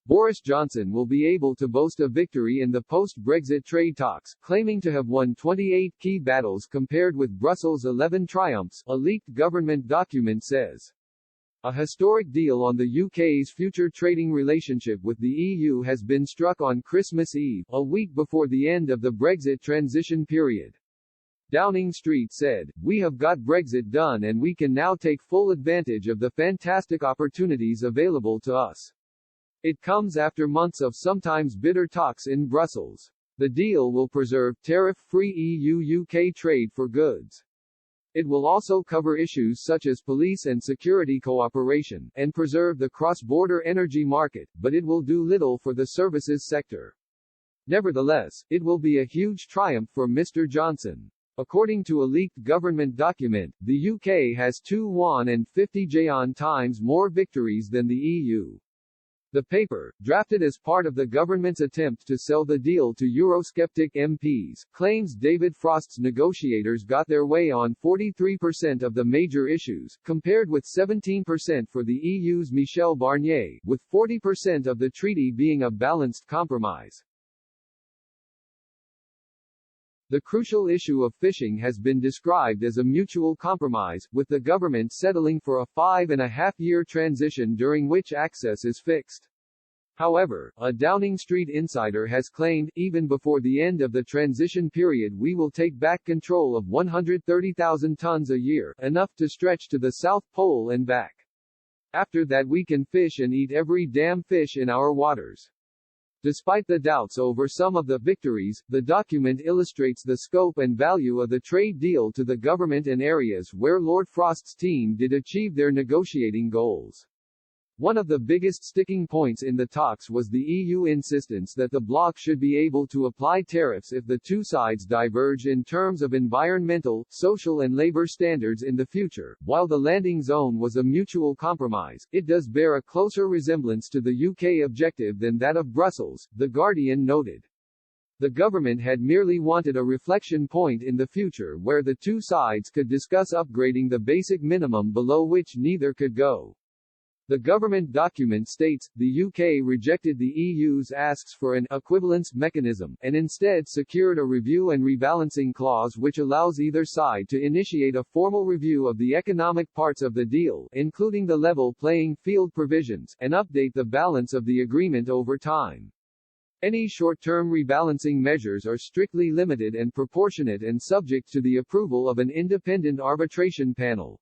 Boris Johnson will be able to boast a victory in the post-Brexit trade talks, claiming to have won 28 key battles compared with Brussels' 11 triumphs, a leaked government document says. A historic deal on the UK's future trading relationship with the EU has been struck on Christmas Eve, a week before the end of the Brexit transition period. Downing Street said, "We have got Brexit done and we can now take full advantage of the fantastic opportunities available to us. It comes after months of sometimes bitter talks in Brussels. The deal will preserve tariff-free EU-UK trade for goods. It will also cover issues such as police and security cooperation, and preserve the cross-border energy market, but it will do little for the services sector. Nevertheless, it will be a huge triumph for Mr. Johnson." According to a leaked government document, the UK has 250 times more victories than the EU. The paper, drafted as part of the government's attempt to sell the deal to Eurosceptic MPs, claims David Frost's negotiators got their way on 43% of the major issues, compared with 17% for the EU's Michel Barnier, with 40% of the treaty being a balanced compromise. The crucial issue of fishing has been described as a mutual compromise, with the government settling for a 5.5-year transition during which access is fixed. However, a Downing Street insider has claimed, even before the end of the transition period we will take back control of 130,000 tons a year, enough to stretch to the South Pole and back. After that we can fish and eat every damn fish in our waters. Despite the doubts over some of the victories, the document illustrates the scope and value of the trade deal to the government and areas where Lord Frost's team did achieve their negotiating goals. One of the biggest sticking points in the talks was the EU insistence that the bloc should be able to apply tariffs if the two sides diverge in terms of environmental, social and labor standards in the future. While the landing zone was a mutual compromise, it does bear a closer resemblance to the UK objective than that of Brussels, The Guardian noted. The government had merely wanted a reflection point in the future where the two sides could discuss upgrading the basic minimum below which neither could go. The government document states, the UK rejected the EU's asks for an equivalence mechanism, and instead secured a review and rebalancing clause which allows either side to initiate a formal review of the economic parts of the deal, including the level playing field provisions, and update the balance of the agreement over time. Any short-term rebalancing measures are strictly limited and proportionate and subject to the approval of an independent arbitration panel.